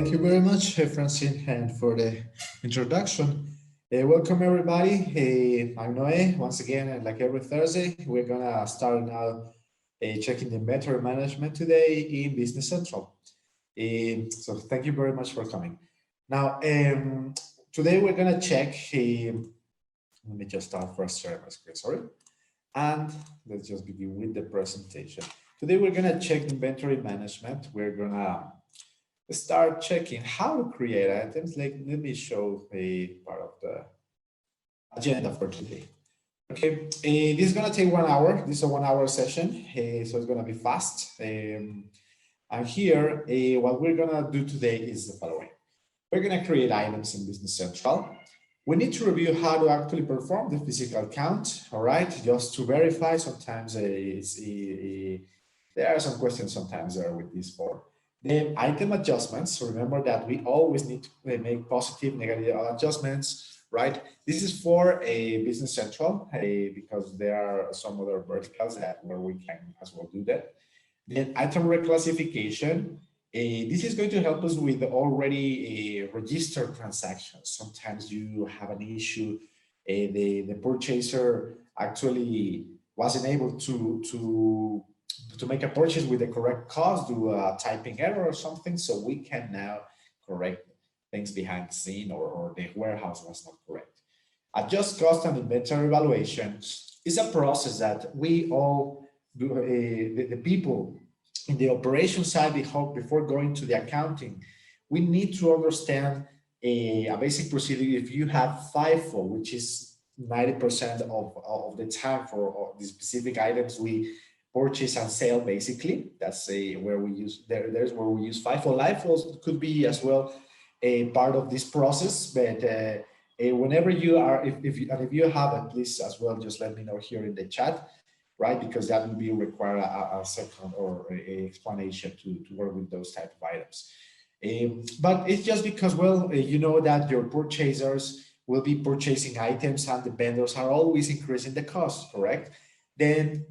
Thank you very much, Francine, and for the introduction. Welcome, everybody. I'm Noé. Once again, like every Thursday, we're going to start now checking the inventory management today in Business Central. So thank you very much for coming. Now, today we're going to check, let me just start first share my screen, sorry. And let's just begin with the presentation. Today we're going to check inventory management. We're going to start checking how to create items. Let me show a part of the agenda for today. Okay, this is going to take 1 hour. This is a 1 hour session, so it's going to be fast. And here, what we're going to do today is the following. We're going to create items in Business Central. We need to review how to actually perform the physical count, all right? Just to verify, sometimes there are some questions sometimes there with this form. Then item adjustments, remember that we always need to make positive, negative adjustments, right? This is for a Business Central because there are some other verticals where we can as well do that. Then item reclassification. This is going to help us with already registered transactions. Sometimes you have an issue, the purchaser actually wasn't able to make a purchase with the correct cost, do a typing error or something, so we can now correct things behind the scene or the warehouse was not correct. Adjust cost and inventory evaluation is a process that we all do, the people in the operation side, before going to the accounting, we need to understand a basic procedure. If you have FIFO, which is 90% of the time for the specific items we purchase and sale, basically, that's where we use, there's where we use FIFO. LIFO could be as well a part of this process, but whenever you are, if you have it, please as well, just let me know here in the chat, right? Because that will be require a second or a explanation to work with those type of items. But it's just because, well, you know that your purchasers will be purchasing items and the vendors are always increasing the cost, correct? Then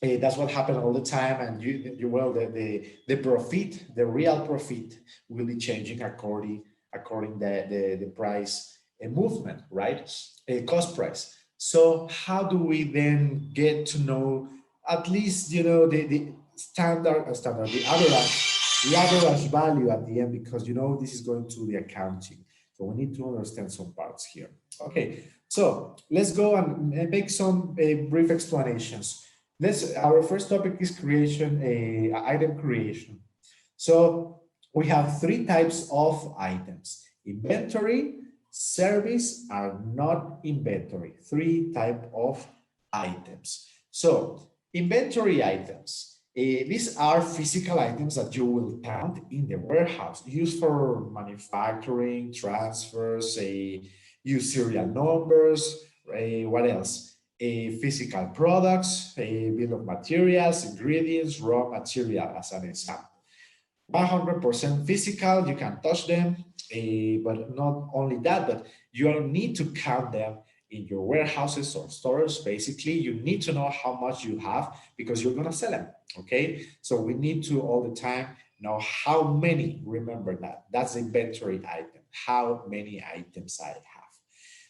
that's what happened all the time, and the profit, the real profit, will be changing according the price movement, right? Cost price. So how do we then get to know at least, you know, the average value at the end, because you know this is going to the accounting. So we need to understand some parts here. Okay, so let's go and make some brief explanations. Our first topic is creation, item creation. So we have 3 types of items: inventory, service, are not inventory. 3 types of items. So inventory items, these are physical items that you will count in the warehouse, used for manufacturing, transfers, use serial numbers, what else? Physical products, a bill of materials, ingredients, raw material, as an example. 100% physical, you can touch them, but not only that, but you need to count them in your warehouses or stores. Basically, you need to know how much you have because you're going to sell them, okay? So we need to all the time know how many, remember that, that's the inventory item, how many items I have.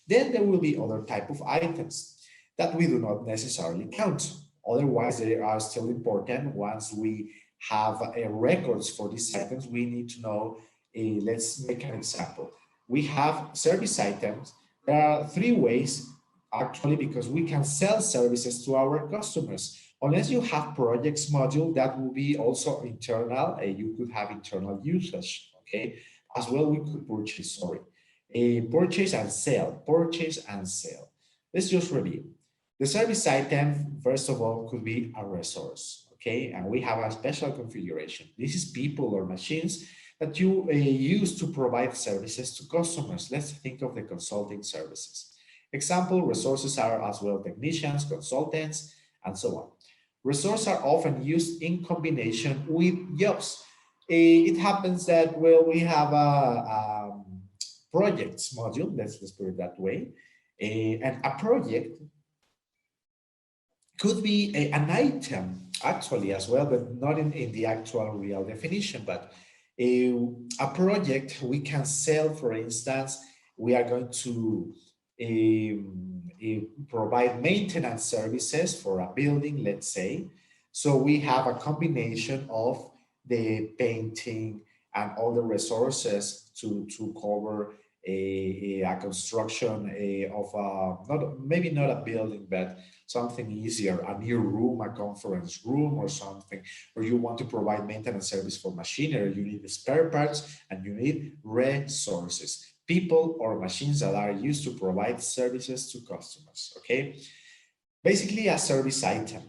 Then there will be other type of items that we do not necessarily count. Otherwise, they are still important. Once we have records for these items, we need to know, let's make an example. We have service items. There are 3 ways, actually, because we can sell services to our customers. Unless you have projects module, that will be also internal. You could have internal usage, okay? As well, we could purchase, purchase and sale, purchase and sale. Let's just review. The service item, first of all, could be a resource, okay? And we have a special configuration. This is people or machines that you use to provide services to customers. Let's think of the consulting services. Example, resources are as well technicians, consultants, and so on. Resources are often used in combination with jobs. It happens that, well, we have a projects module, let's put it that way, and a project could be an item actually as well, but not in the actual real definition. But A project we can sell, for instance, we are going to provide maintenance services for a building, let's say. So we have a combination of the painting and all the resources to cover a construction of not maybe not a building, but something easier, a new room, a conference room or something, or you want to provide maintenance service for machinery, you need spare parts and you need resources, people or machines that are used to provide services to customers, okay? Basically a service item.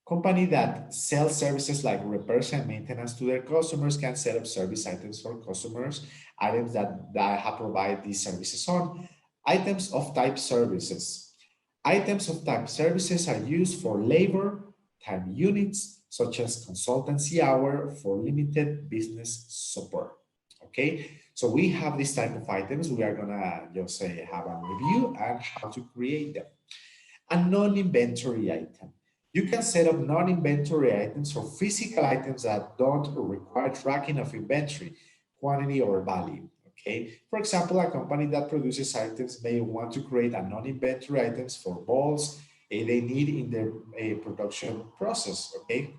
Company that sells services like repairs and maintenance to their customers can set up service items for customers, items that have provide these services on. Items of type services. Items of type services are used for labor, time units, such as consultancy hour for limited business support. Okay, so we have this type of items. We are gonna just say have a review and how to create them. A non-inventory item. You can set up non-inventory items for physical items that don't require tracking of inventory, quantity, or value. Okay. For example, a company that produces items may want to create a non-inventory items for balls they need in their production process. Okay.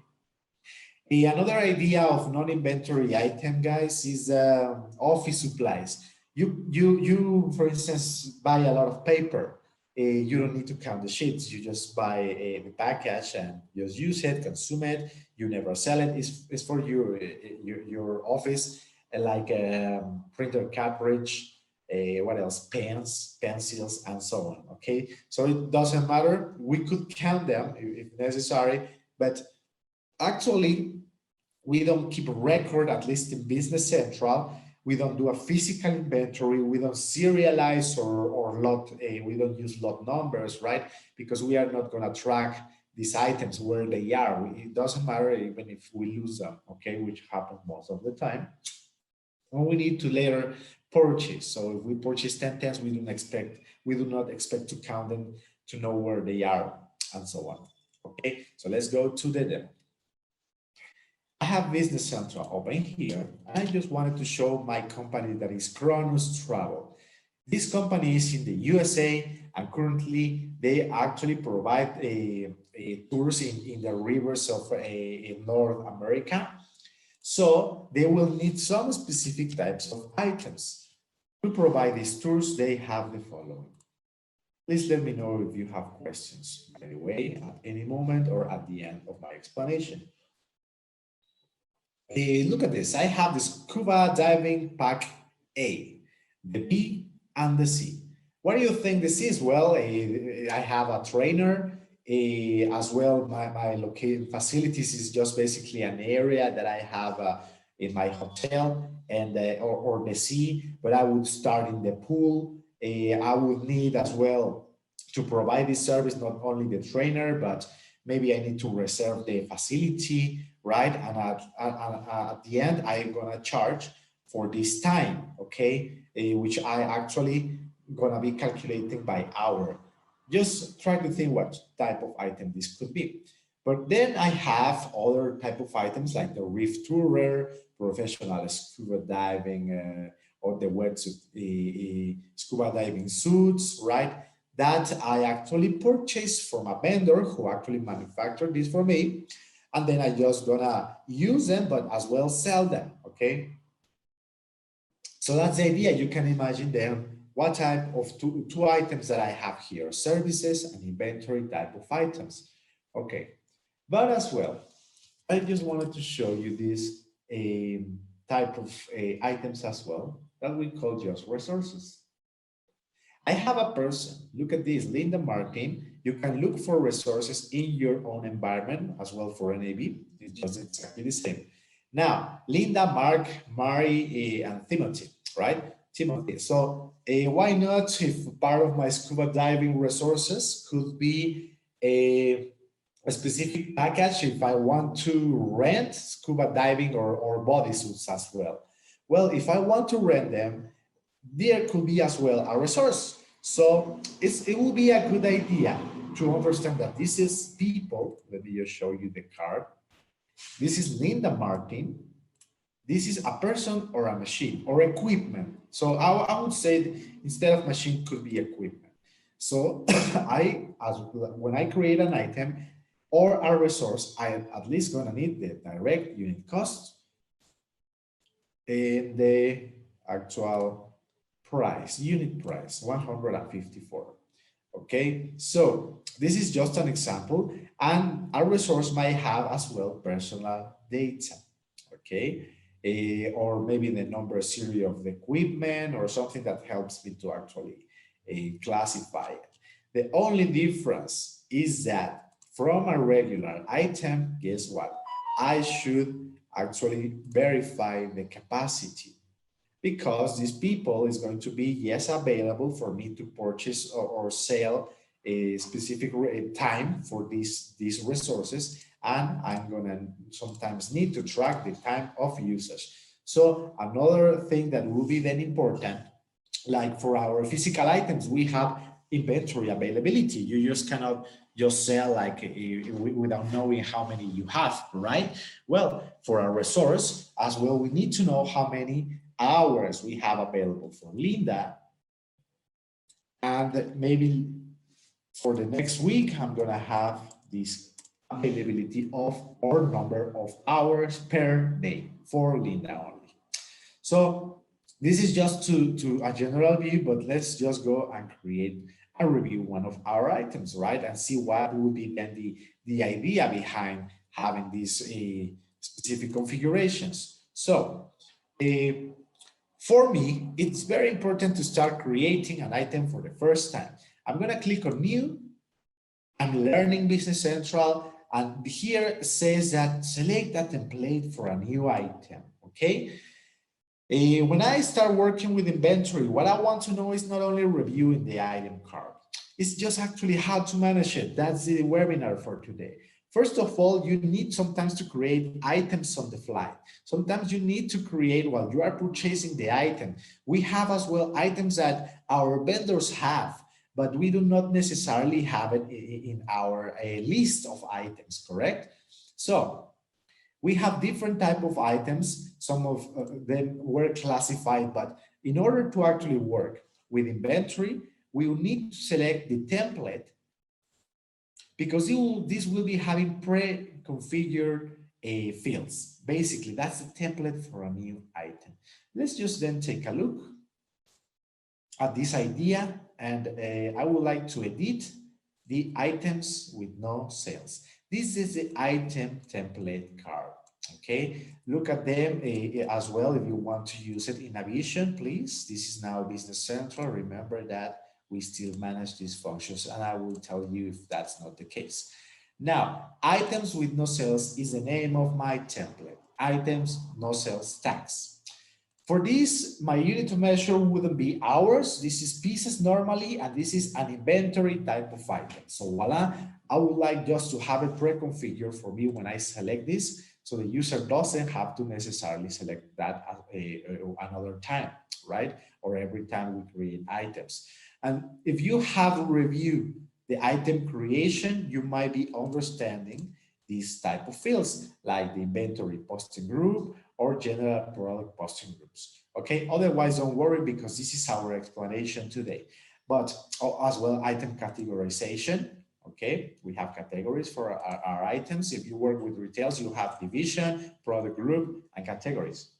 Another idea of non-inventory item, guys, is office supplies. For instance, buy a lot of paper. You don't need to count the sheets. You just buy the package and just use it, consume it. You never sell it. It's for your office, like printer cartridge, what else? Pens, pencils, and so on. Okay, so it doesn't matter. We could count them if necessary, but actually, we don't keep a record, at least in Business Central. We don't do a physical inventory. We don't serialize or lot. We don't use lot numbers, right? Because we are not going to track these items where they are. It doesn't matter even if we lose them, okay, which happens most of the time. And we need to later purchase. So if we purchase 10 tens, we do not expect to count them to know where they are and so on. Okay, so let's go to the demo. I have Business Central open here. I just wanted to show my company that is Kronos Travel. This company is in the USA and currently they actually provide tours in the rivers of in North America. So they will need some specific types of items. To provide these tours, they have the following. Please let me know if you have questions, by the way, at any moment or at the end of my explanation. Look at this. I have the scuba diving pack A, the B, and the C. What do you think this is? Well, I have a trainer as well. My location facilities is just basically an area that I have in my hotel and or the sea, but I would start in the pool. I would need as well to provide this service, not only the trainer, but maybe I need to reserve the facility, right? And at the end, I'm gonna charge for this time, okay? Which I actually gonna be calculating by hour. Just try to think what type of item this could be. But then I have other type of items like the reef tourer, professional scuba diving, or the wetsuit, scuba diving suits, right? That I actually purchased from a vendor who actually manufactured this for me. And then I just gonna use them, but as well sell them, okay? So that's the idea. You can imagine them, what type of two items that I have here, services and inventory type of items. Okay, but as well, I just wanted to show you this type of items as well that we call just resources. I have a person, look at this, Linda Martin. You can look for resources in your own environment as well for NAB. It's just exactly the same. Now, Linda, Mark, Mary, and Timothy, right? Timothy. So why not, if part of my scuba diving resources could be a specific package if I want to rent scuba diving or bodysuits as well. Well, if I want to rent them, there could be as well a resource. So it will be a good idea to understand that this is people. Let me just show you the card. This is Linda Martin. This is a person or a machine or equipment. So I would say instead of machine could be equipment. So when I create an item or a resource, I am at least gonna need the direct unit cost and the actual price, unit price, 154. Okay, so this is just an example, and a resource might have as well personal data. Okay, or maybe the number series of the equipment or something that helps me to actually classify it. The only difference is that from a regular item, guess what? I should actually verify the capacity, because these people is going to be, yes, available for me to purchase or sell a specific time for these resources, and I'm gonna sometimes need to track the time of usage. So another thing that will be then important, like for our physical items, we have inventory availability. You just cannot just sell like without knowing how many you have, right? Well, for a resource as well, we need to know how many hours we have available for Linda. And maybe for the next week, I'm gonna have this availability of or number of hours per day for Linda only. So this is just to a general view, but let's just go and create and review one of our items, right? And see what would be then the idea behind having these specific configurations. So for me, it's very important to start creating an item for the first time. I'm going to click on New. I'm learning Business Central. And here it says that select a template for a new item, okay? When I start working with inventory, what I want to know is not only reviewing the item card, it's just actually how to manage it. That's the webinar for today. First of all, you need sometimes to create items on the fly. Sometimes you need to create while you are purchasing the item. We have as well items that our vendors have, but we do not necessarily have it in our list of items, correct? So we have different type of items. Some of them were classified, but in order to actually work with inventory, we will need to select the template, because this will be having pre-configured fields. Basically, that's the template for a new item. Let's just then take a look at this idea, and I would like to edit the items with no sales. This is the item template card. Okay, look at them as well if you want to use it in a vision, please. This is now Business Central. Remember that we still manage these functions, and I will tell you if that's not the case. Now, items with no sales is the name of my template. Items, no sales tags. For this, my unit to measure wouldn't be hours. This is pieces normally, and this is an inventory type of item. So voila, I would like just to have it pre-configured for me when I select this, so the user doesn't have to necessarily select that another time, right? Or every time we create items. And if you have reviewed the item creation, you might be understanding these type of fields like the inventory posting group or general product posting groups. Okay, otherwise don't worry, because this is our explanation today. But as well, item categorization. Okay, we have categories for our items. If you work with retails, you have division, product group, and categories.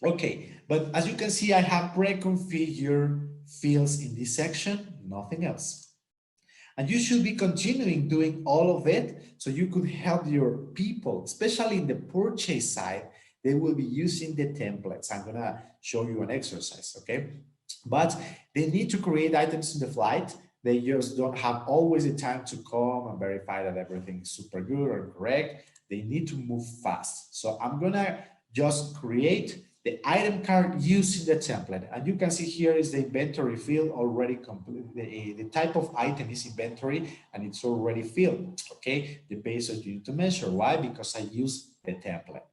Okay, but as you can see, I have pre-configured fields in this section, nothing else. And you should be continuing doing all of it so you could help your people, especially in the purchase side. They will be using the templates. I'm gonna show you an exercise, okay? But they need to create items in the flight. They just don't have always the time to come and verify that everything is super good or correct. They need to move fast. So I'm gonna just create the item card using the template. And you can see here is the inventory field already complete. The type of item is inventory and it's already filled, okay? The basis you need to measure. Why? Because I use the template.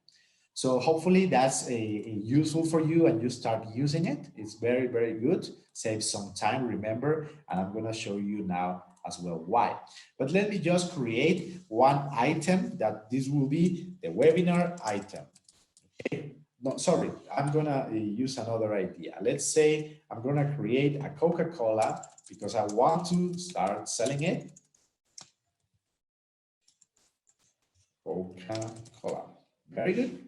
So hopefully that's useful for you and you start using it. It's very, very good. Saves some time, remember, and I'm gonna show you now as well why. But let me just create one item that this will be the webinar item. No, sorry, I'm gonna use another idea. Let's say I'm gonna create a Coca-Cola because I want to start selling it. Coca-Cola. Very good.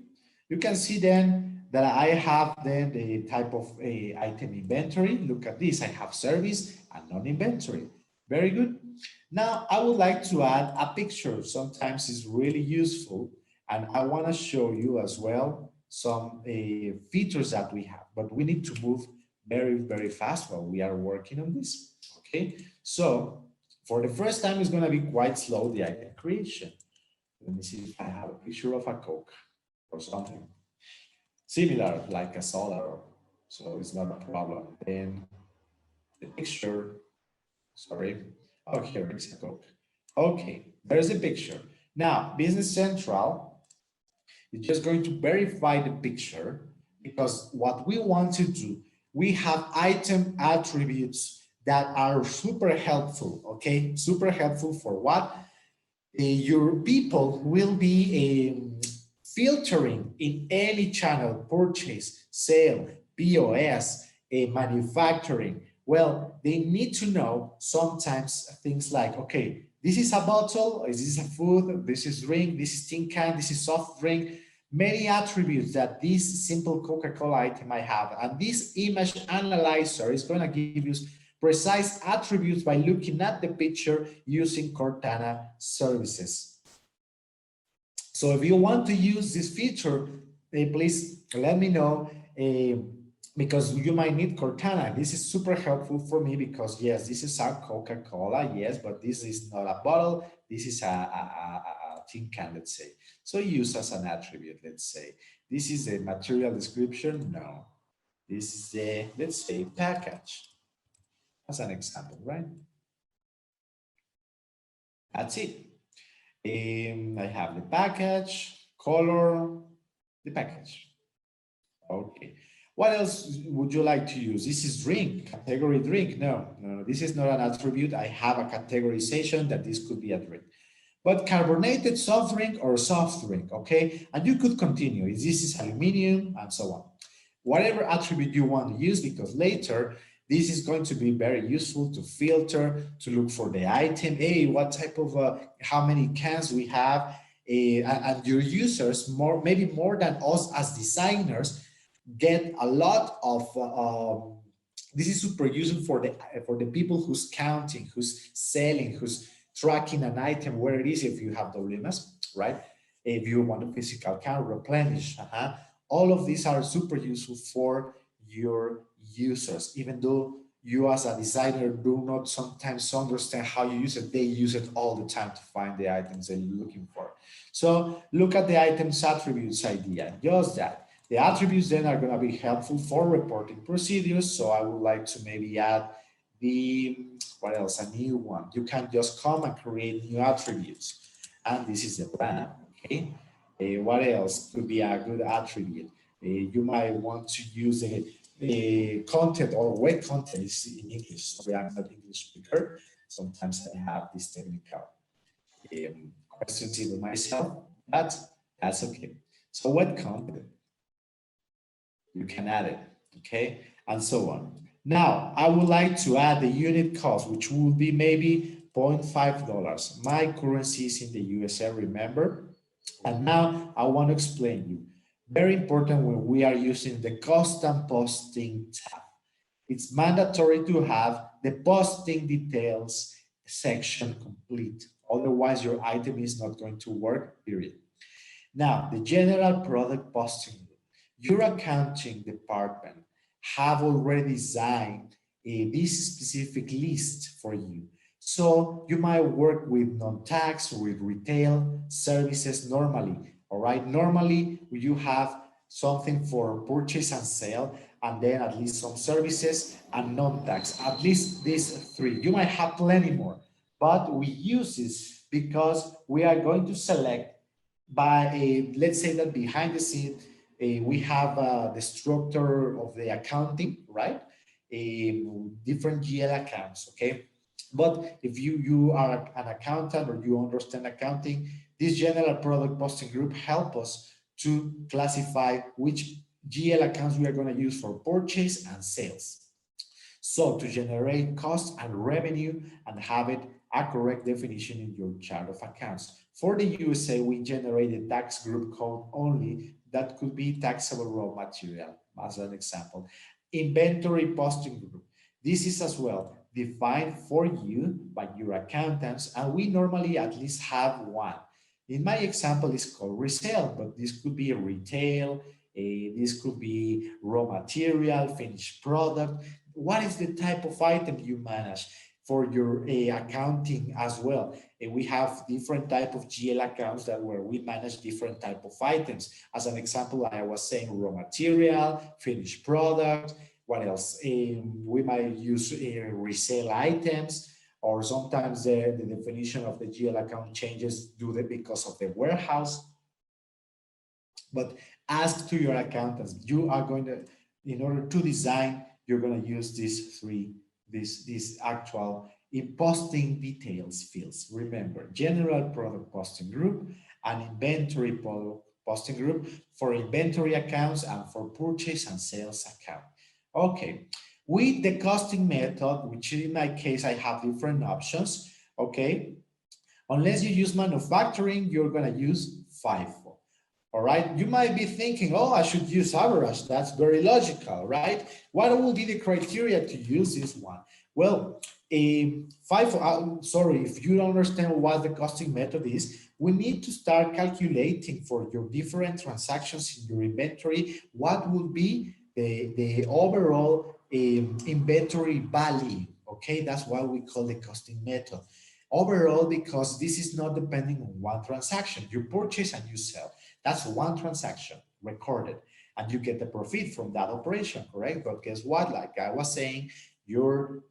You can see then that I have then the type of item inventory. Look at this. I have service and non-inventory. Very good. Now I would like to add a picture. Sometimes it's really useful, and I want to show you as well some features that we have, but we need to move very, very fast while we are working on this. Okay, so for the first time, it's going to be quite slow, the item creation. Let me see if I have a picture of a Coke or something similar, like a solar, so it's not a problem. Then the picture, sorry, oh, here is a Coke. Okay, there's a picture. Now, Business Central is just going to verify the picture because what we want to do, we have item attributes that are super helpful, okay? Super helpful for what? Your people will be filtering in any channel, purchase, sale, POS, manufacturing. Well, they need to know sometimes things like, okay, this is a bottle, this is a food, this is drink, this is tin can, this is soft drink, many attributes that this simple Coca-Cola item I have. And this image analyzer is going to give you precise attributes by looking at the picture using Cortana services. So if you want to use this feature, please let me know because you might need Cortana. This is super helpful for me because yes, this is a Coca-Cola, yes, but this is not a bottle. This is a tin can, let's say. So use as an attribute, let's say. This is a material description, no. This is a, let's say, package. As an example, right? That's it. I have the package, color, the package. Okay. What else would you like to use? This is drink, category drink. No, no, this is not an attribute. I have a categorization that this could be a drink. But carbonated soft drink or soft drink, okay? And you could continue. This is aluminum and so on. Whatever attribute you want to use, because later this is going to be very useful to filter, to look for the item. Hey, what type of, how many cans we have, and your users, maybe more than us as designers, get a lot of, this is super useful for the people who's counting, who's selling, who's tracking an item, where it is if you have WMS, right? If you want a physical count, replenish, all of these are super useful for your users, even though you as a designer do not sometimes understand how you use it, they use it all the time to find the items they're looking for. So look at the items attributes idea, just that. The attributes then are going to be helpful for reporting procedures. So I would like to maybe add the, what else, a new one. You can just come and create new attributes. And this is the plan, okay? What else could be a good attribute? You might want to use a content or web content in English. Sorry, I'm not English speaker. Sometimes I have these technical questions even myself, but that's okay. So web content, you can add it, okay? And so on. Now, I would like to add the unit cost, which will be maybe $0.5. My currency is in the USA, remember? And now I want to explain you. Very important when we are using the custom posting tab. It's mandatory to have the posting details section complete. Otherwise, your item is not going to work, period. Now, the general product posting group. Your accounting department have already designed this specific list for you. So you might work with non-tax, with retail services normally, all right? Normally, you have something for purchase and sale, and then at least some services and non-tax, at least these three. You might have plenty more, but we use this because we are going to select by a, let's say that behind the scene, we have the structure of the accounting, right? Different GL accounts, okay? But if you are an accountant or you understand accounting, this general product posting group help us to classify which GL accounts we are going to use for purchase and sales. So to generate cost and revenue and have it a correct definition in your chart of accounts. For the USA, we generated tax group code only that could be taxable raw material, as an example. Inventory posting group. This is as well defined for you by your accountants, and we normally at least have one. In my example, it's called resale, but this could be retail, this could be raw material, finished product. What is the type of item you manage for your accounting as well? We have different type of GL accounts that where we manage different type of items. As an example, I was saying raw material, finished product. What else? We might use resale items, or sometimes the definition of the GL account changes because of the warehouse. But ask to your accountants. You are going to, in order to design, you're going to use these actual in posting details fields. Remember, general product posting group and inventory product posting group for inventory accounts and for purchase and sales account. Okay, with the costing method, which in my case, I have different options. Okay, unless you use manufacturing, you're going to use FIFO. All right, you might be thinking, oh, I should use average. That's very logical, right? What will be the criteria to use this one? Well, FIFO, sorry, if you don't understand what the costing method is, we need to start calculating for your different transactions in your inventory, what would be the overall inventory value. Okay, that's why we call the costing method. Overall, because this is not depending on one transaction. You purchase and you sell. That's one transaction recorded, and you get the profit from that operation, correct? But guess what? Like I was saying, your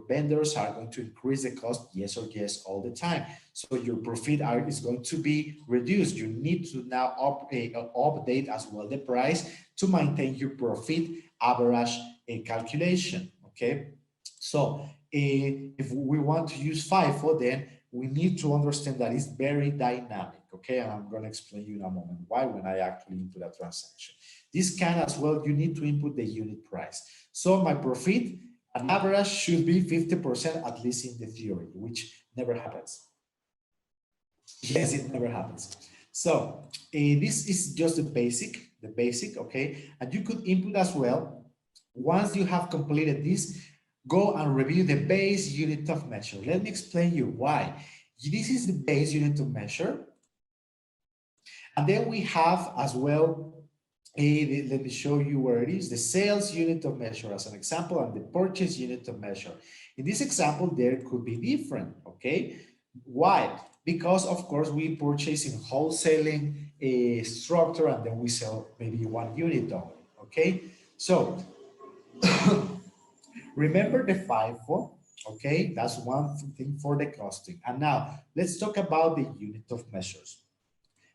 vendors are going to increase the cost, yes or yes, all the time. So your profit is going to be reduced. You need to now update as well the price to maintain your profit average calculation, okay? So if we want to use FIFO, then we need to understand that it's very dynamic, okay? And I'm going to explain you in a moment why when I actually input a transaction. This can as well, you need to input the unit price. So my profit, an average should be 50% at least in the theory, which never happens. Yes, it never happens. So this is just the basic, okay? And you could input as well, once you have completed this, go and review the base unit of measure. Let me explain you why. This is the base unit of measure. And then we have as well, let me show you where it is, the sales unit of measure as an example and the purchase unit of measure. In this example, there could be different, okay? Why? Because of course we purchase in wholesaling structure and then we sell maybe one unit only, okay? So remember the FIFO, okay? That's one thing for the costing. And now let's talk about the unit of measures.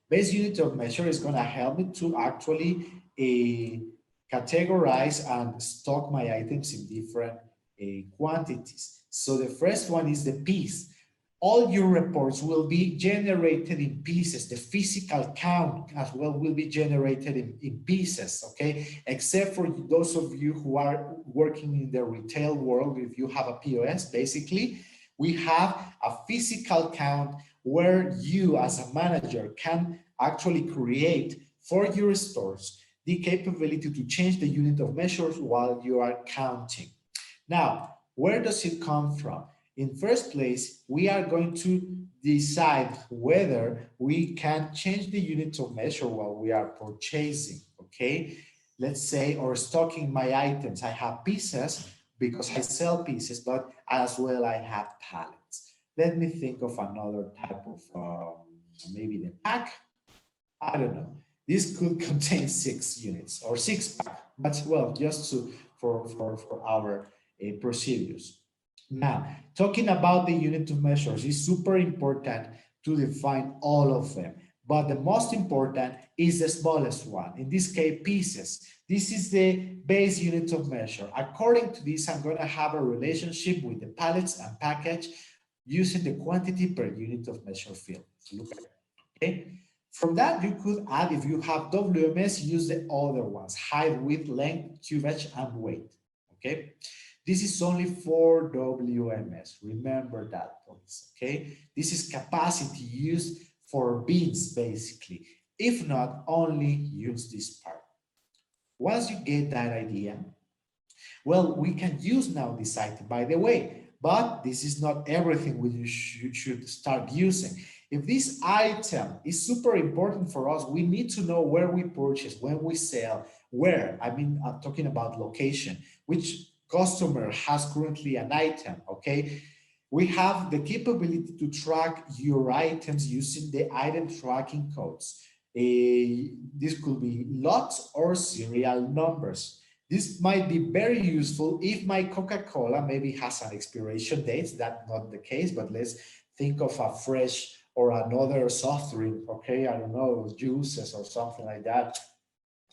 Base unit of measure is going to help me to actually categorize and stock my items in different quantities. So the first one is the piece. All your reports will be generated in pieces. The physical count as well will be generated in pieces, okay? Except for those of you who are working in the retail world, if you have a POS, basically, we have a physical count where you as a manager can actually create for your stores the capability to change the unit of measures while you are counting. Now, where does it come from? In first place, we are going to decide whether we can change the unit of measure while we are purchasing, okay? Let's say, or stocking my items. I have pieces because I sell pieces, but as well I have pallets. Let me think of another type of, maybe the pack. I don't know. This could contain 6 units or 6 pack, but well, just for our procedures. Now, talking about the unit of measures is super important to define all of them, but the most important is the smallest one, in this case, pieces. This is the base unit of measure. According to this, I'm going to have a relationship with the pallets and package using the quantity per unit of measure field. Look at it, okay? From that, you could add, if you have WMS, use the other ones, height, width, length, cubage, and weight, okay? This is only for WMS. Remember that, please, okay? This is capacity used for bins, basically. If not, only use this part. Once you get that idea, well, we can use now this item, by the way, but this is not everything we should start using. If this item is super important for us, we need to know where we purchase, when we sell, where. I mean, I'm talking about location, which customer has currently an item, okay? We have the capability to track your items using the item tracking codes. This could be lots or serial numbers. This might be very useful if my Coca-Cola maybe has an expiration date. That's not the case, but let's think of a fresh or another soft drink, okay? I don't know, juices or something like that,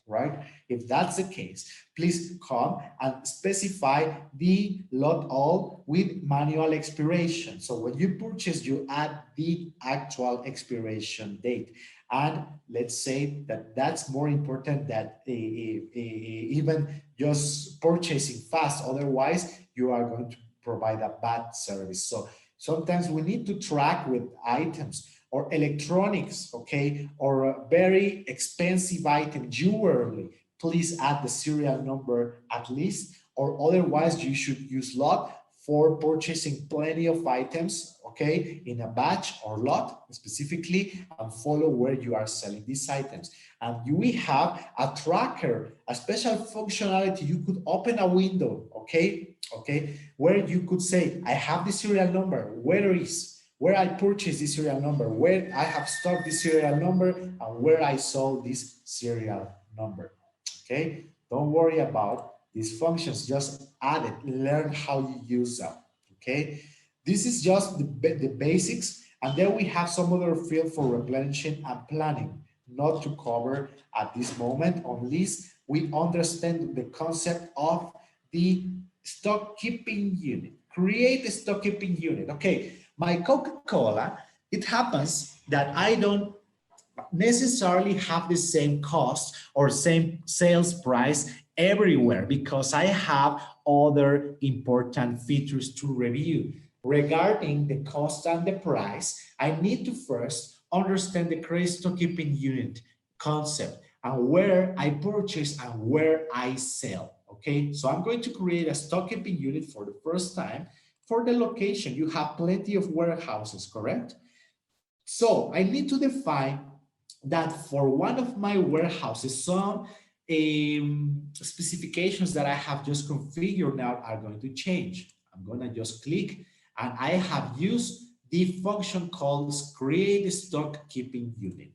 right? If that's the case, please come and specify the lot all with manual expiration. So when you purchase, you add the actual expiration date. And let's say that that's more important than even just purchasing fast. Otherwise, you are going to provide a bad service. So sometimes we need to track with items or electronics, okay, or a very expensive item, jewelry. Please add the serial number at least, or otherwise you should use lot for purchasing plenty of items, okay, in a batch or lot specifically, and follow where you are selling these items. And we have a tracker, a special functionality. You could open a window, okay, where you could say, I have the serial number, where I purchased this serial number, where I have stocked this serial number, and where I sold this serial number, okay? Don't worry about these functions, just add it, learn how you use them, okay? This is just the basics, and then we have some other field for replenishing and planning, not to cover at this moment, unless we understand the concept of the stock keeping unit. Create a stock keeping unit, okay? My Coca-Cola, it happens that I don't necessarily have the same cost or same sales price everywhere because I have other important features to review. Regarding the cost and the price, I need to first understand the credit stock keeping unit concept and where I purchase and where I sell. Okay, so I'm going to create a stock keeping unit for the first time. For the location, you have plenty of warehouses, correct? So I need to define that for one of my warehouses, some specifications that I have just configured now are going to change. I'm going to just click, and I have used the function called create stock keeping unit.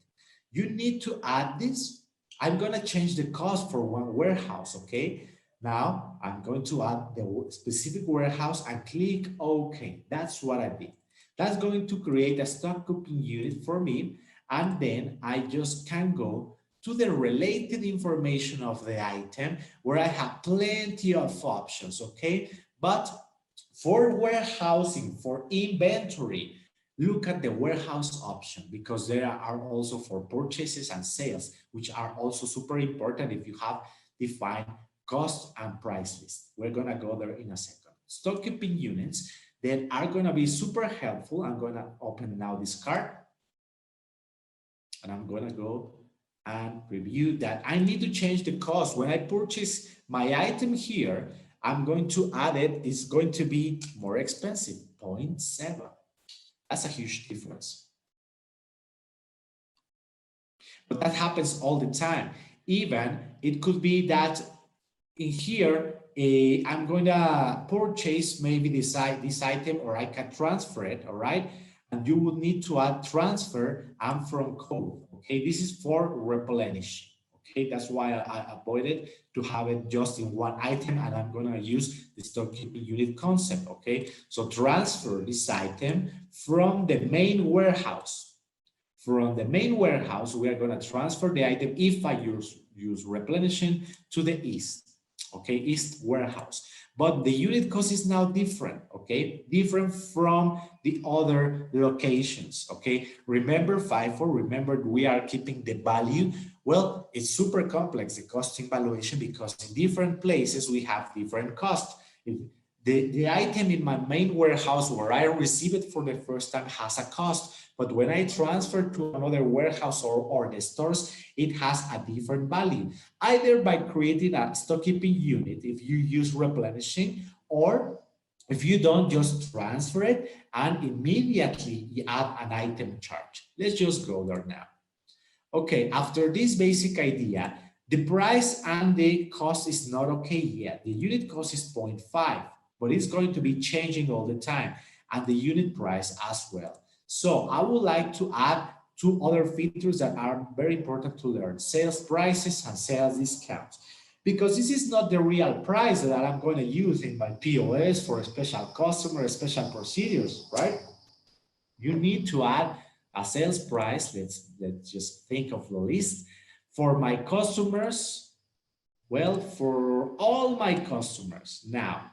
You need to add this. I'm going to change the cost for one warehouse, okay? Now I'm going to add the specific warehouse and click OK. That's what I did. That's going to create a stock keeping unit for me. And then I just can go to the related information of the item where I have plenty of options, okay? But for warehousing, for inventory, look at the warehouse option because there are also for purchases and sales, which are also super important if you have defined cost and price list. We're gonna go there in a second. Stock keeping units that are gonna be super helpful. I'm gonna open now this card and I'm gonna go and review that. I need to change the cost. When I purchase my item here, I'm going to add it. It's going to be more expensive, 0.7. That's a huge difference. But that happens all the time. Even it could be that in here, I'm going to purchase maybe this item, or I can transfer it, all right? And you would need to add transfer and from code, okay? This is for replenishing, okay? That's why I avoided to have it just in one item, and I'm going to use the stock keeping unit concept, okay? So transfer this item from the main warehouse. From the main warehouse, we are going to transfer the item if I use replenishing to the east. okay, is warehouse. But the unit cost is now different, okay? Different from the other locations, okay? Remember FIFO, remember we are keeping the value. Well, it's super complex, the costing valuation, because in different places we have different costs. The item in my main warehouse where I receive it for the first time has a cost, but when I transfer to another warehouse or the stores, it has a different value, either by creating a stock keeping unit if you use replenishing, or if you don't, just transfer it and immediately you add an item charge. Let's just go there now. Okay, after this basic idea, the price and the cost is not okay yet. The unit cost is 0.5, but it's going to be changing all the time, and the unit price as well. So I would like to add two other features that are very important to learn: sales prices and sales discounts. Because this is not the real price that I'm going to use in my POS for a special customer, special procedures, right? You need to add a sales price. Let's just think of the list for my customers. Well, for all my customers. Now,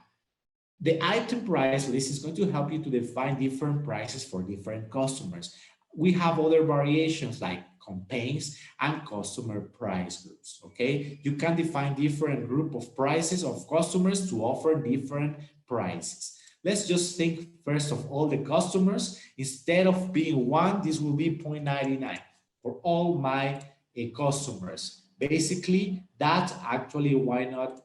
the item price list is going to help you to define different prices for different customers. We have other variations like campaigns and customer price groups, okay? You can define different group of prices of customers to offer different prices. Let's just think first of all the customers. Instead of being one, this will be 0.99 for all my customers. Basically, that actually, why not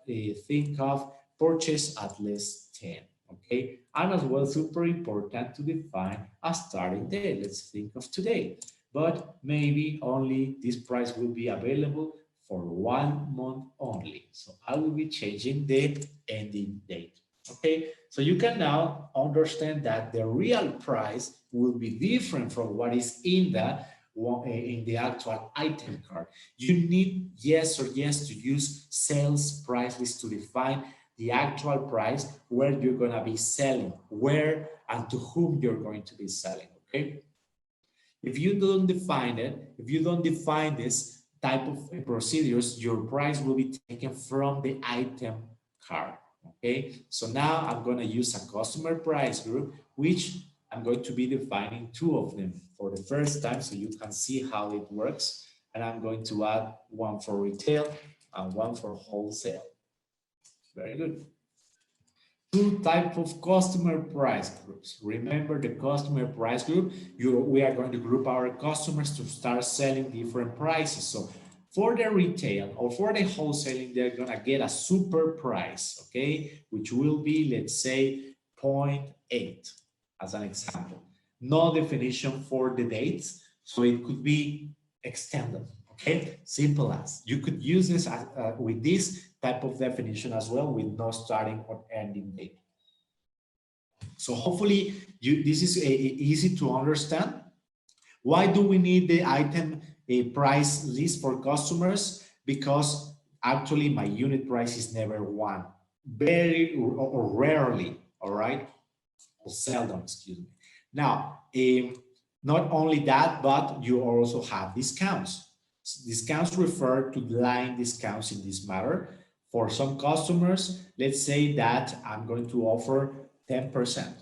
think of purchase at least 10, okay? And as well, super important to define a starting date. Let's think of today, but maybe only this price will be available for 1 month only. So I will be changing the ending date, okay? So you can now understand that the real price will be different from what is in the actual item card. You need yes or yes to use sales price list to define the actual price where you're going to be selling, where and to whom you're going to be selling, okay? If you don't define it, if you don't define this type of procedures, your price will be taken from the item card, okay? So now I'm going to use a customer price group, which I'm going to be defining two of them for the first time so you can see how it works. And I'm going to add one for retail and one for wholesale. Very good. Two types of customer price groups. Remember the customer price group, we are going to group our customers to start selling different prices. So for the retail or for the wholesaling, they're going to get a super price, okay, which will be, let's say, 0.8 as an example. No definition for the dates, so it could be extended, okay? Simple as. You could use this as, with this type of definition as well, with no starting or ending date. So hopefully this is easy to understand. Why do we need the item price list for customers? Because actually my unit price is never one, very or rarely, all right, or seldom, excuse me. Now, not only that, but you also have discounts. Discounts refer to line discounts in this matter. For some customers, let's say that I'm going to offer 10%.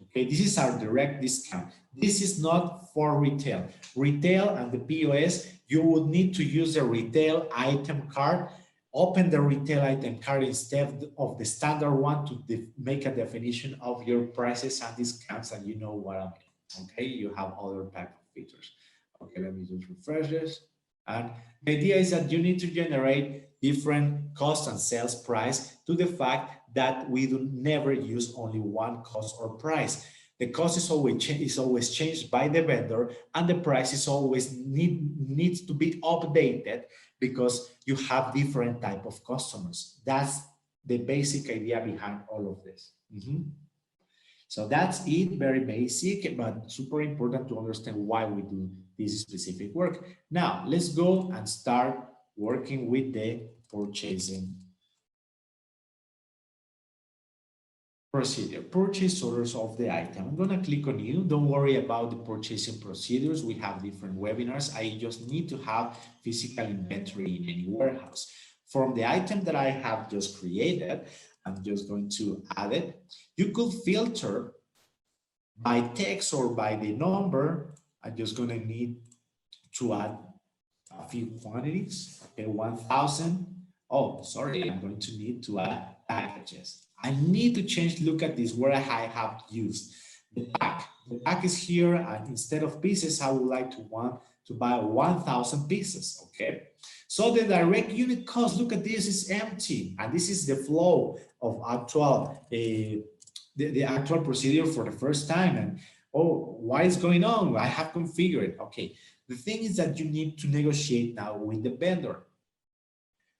Okay, this is our direct discount. This is not for retail. Retail and the POS, you would need to use the retail item card. Open the retail item card instead of the standard one to make a definition of your prices and discounts, and you know what I mean. Okay, you have other type of features. Okay, let me just refresh this. And the idea is that you need to generate different cost and sales price to the fact that we do never use only one cost or price. The cost is always changed by the vendor, and the price is always needs to be updated because you have different type of customers. That's the basic idea behind all of this. So that's it, very basic, but super important to understand why we do this specific work. Now, let's go and start working with the purchasing procedure, purchase orders of the item. I'm going to click on new. Don't worry about the purchasing procedures. We have different webinars. I just need to have physical inventory in any warehouse. from the item that I have just created, I'm just going to add it. You could filter by text or by the number. I'm just going to need to add a few quantities. Okay, 1,000. Oh, sorry, I'm going to need to add packages. I need to change, look at this, where I have used the pack. The pack is here, and instead of pieces, I would like to want to buy 1,000 pieces, okay? So the direct unit cost, look at this, is empty, and this is the flow of actual, the actual procedure for the first time. And oh, why is going on? I have configured, okay. The thing is that you need to negotiate now with the vendor,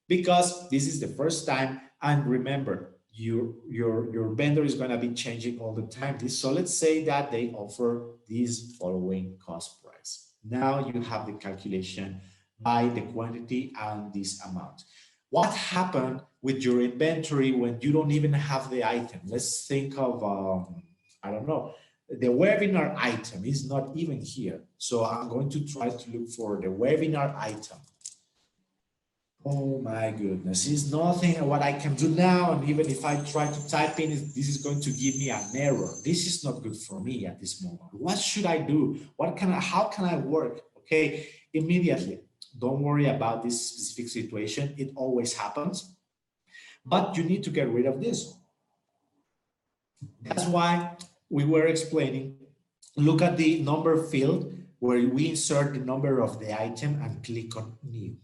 because this is the first time, and remember, your vendor is going to be changing all the time. So let's say that they offer this following cost price. Now you have the calculation by the quantity and this amount. What happened with your inventory when you don't even have the item? Let's think of, I don't know, the webinar item is not even here. So I'm going to try to look for the webinar item. Oh my goodness, it's nothing what I can do now. And even if I try to type in, this is going to give me an error. This is not good for me at this moment. What should I do? How can I work? Okay, immediately. Don't worry about this specific situation. It always happens, but you need to get rid of this. That's why we were explaining, look at the number field where we insert the number of the item and click on new.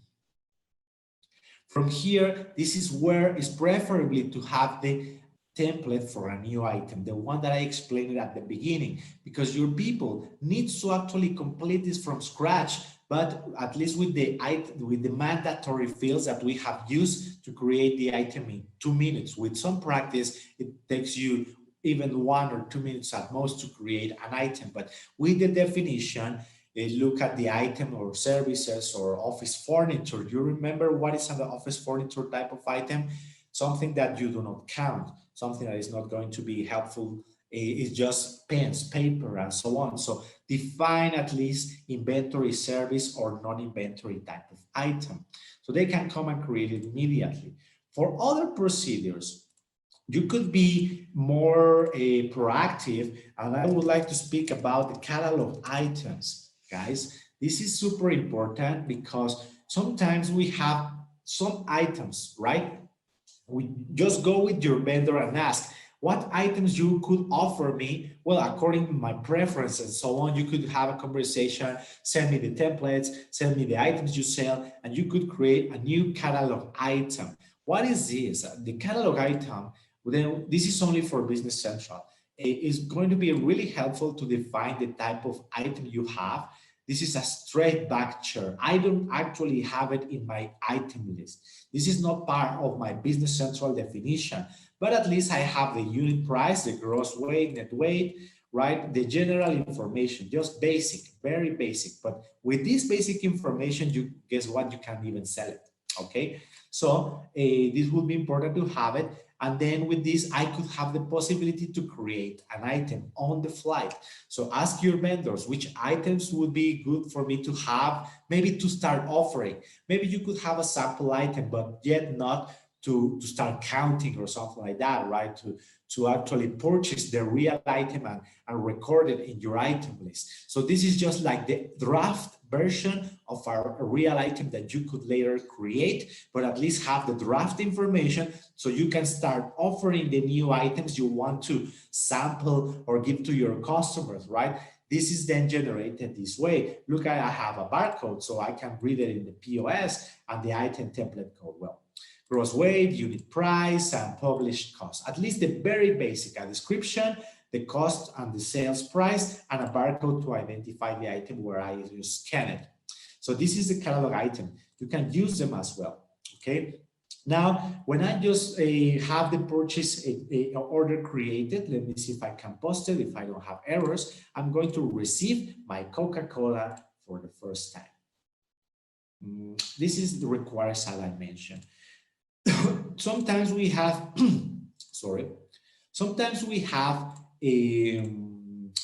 From here, this is where it's preferably to have the template for a new item, the one that I explained at the beginning, because your people needs to actually complete this from scratch, but at least with the mandatory fields that we have used to create the item in 2 minutes. With some practice, it takes you even 1 or 2 minutes at most to create an item. But with the definition, look at the item or services or office furniture. You remember what is an office furniture type of item? Something that you do not count, something that is not going to be helpful. It's just pens, paper, and so on. So define at least inventory, service, or non-inventory type of item. So they can come and create it immediately. For other procedures, you could be more proactive, and I would like to speak about the catalog items. Guys, this is super important because sometimes we have some items, right? We just go with your vendor and ask what items you could offer me. Well, according to my preference and so on, you could have a conversation, send me the templates, send me the items you sell, and you could create a new catalog item. What is this? The catalog item, then this is only for Business Central. It's going to be really helpful to define the type of item you have. This is a straight back chair. I don't actually have it in my item list. This is not part of my Business Central definition, but at least I have the unit price, the gross weight, net weight, right? The general information, just basic, very basic. But with this basic information, you guess what? You can even sell it, okay? So this would be important to have it. And then with this, I could have the possibility to create an item on the fly. So ask your vendors which items would be good for me to have, maybe to start offering. Maybe you could have a sample item, but yet not to start counting or something like that, right? To actually purchase the real item and record it in your item list. So this is just like the draft version of a real item that you could later create, but at least have the draft information so you can start offering the new items you want to sample or give to your customers, right? This is then generated this way. Look, I have a barcode, so I can read it in the POS and the item template code. Well, gross weight, unit price, and published cost. At least the very basic, a description, the cost and the sales price, and a barcode to identify the item where I just scan it. So this is the catalog item. You can use them as well, okay? Now, when I just have the purchase order created, let me see if I can post it. If I don't have errors, I'm going to receive my Coca-Cola for the first time. This is the required side I mentioned. Sometimes we have, sometimes we have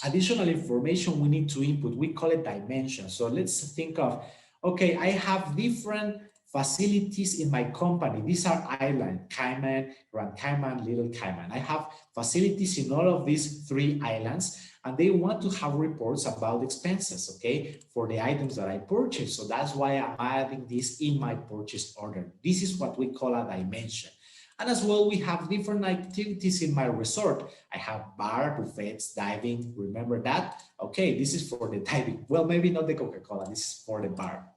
additional information we need to input. We call it dimensions. So let's think of, okay, I have different facilities in my company. These are islands, Cayman, Grand Cayman, Little Cayman. I have facilities in all of these 3 islands, and they want to have reports about expenses, okay, for the items that I purchased. So that's why I'm adding this in my purchase order. This is what we call a dimension. And as well, we have different activities in my resort. I have bar, buffets, diving. Remember that? Okay, this is for the diving. Well, maybe not the Coca-Cola. This is for the bar.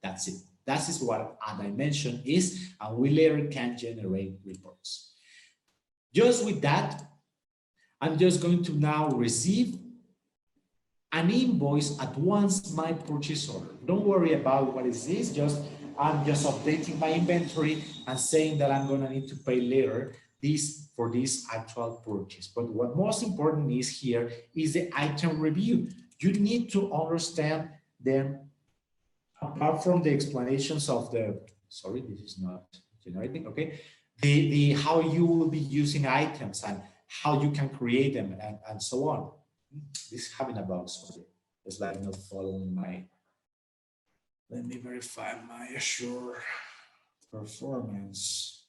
That's it. That is what a dimension is, and we later can generate reports. Just with that, I'm just going to now receive an invoice at once my purchase order. Don't worry about what is this. I'm just updating my inventory and saying that I'm going to need to pay later for this actual purchase. But what most important is here is the item review. You need to understand them apart from the explanations of the, sorry, this is not generating, okay, the how you will be using items and how you can create them and so on. This is having a bug, sorry. It's like not following my, let me verify my Azure performance.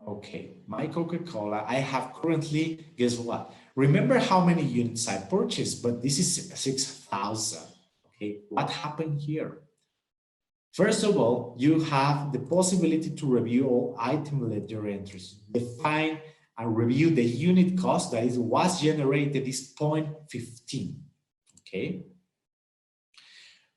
Okay, my Coca-Cola, I have currently, guess what? Remember how many units I purchased, but this is 6,000. Okay, what happened here? First of all, you have the possibility to review all item ledger entries, define and review the unit cost that was generated is 0.15. Okay.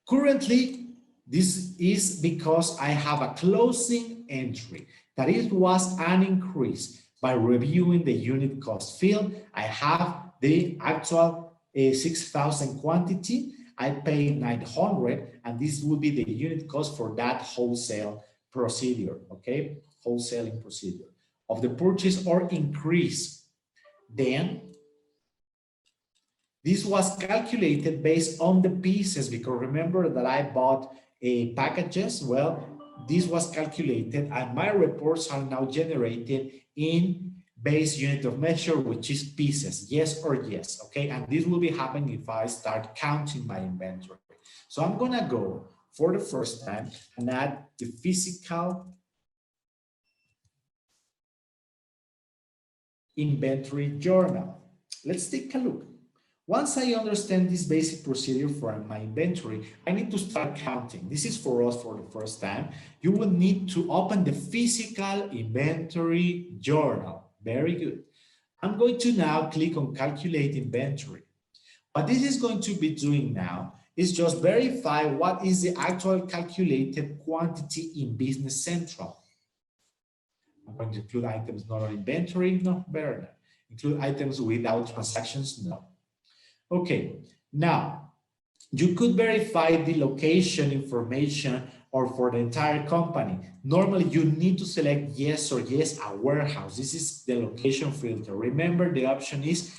Currently, this is because I have a closing entry that it was an increase. By reviewing the unit cost field, I have the actual 6,000 quantity. I pay 900, and this will be the unit cost for that wholesale procedure, okay? Wholesaling procedure of the purchase or increase. Then this was calculated based on the pieces, because remember that I bought packages. Well, this was calculated and my reports are now generated in base unit of measure, which is pieces, yes or yes, okay? And this will be happening if I start counting my inventory. So I'm gonna go for the first time and add the physical inventory journal. Let's take a look. Once I understand this basic procedure for my inventory, I need to start counting. This is for us for the first time. You will need to open the physical inventory journal. Very good. I'm going to now click on calculate inventory. What this is going to be doing now is just verify what is the actual calculated quantity in Business Central. I'm going to include items not on inventory. No, better not. Include items without transactions. No. Okay, now you could verify the location information or for the entire company. Normally you need to select yes or yes, a warehouse. This is the location filter. Remember, the option is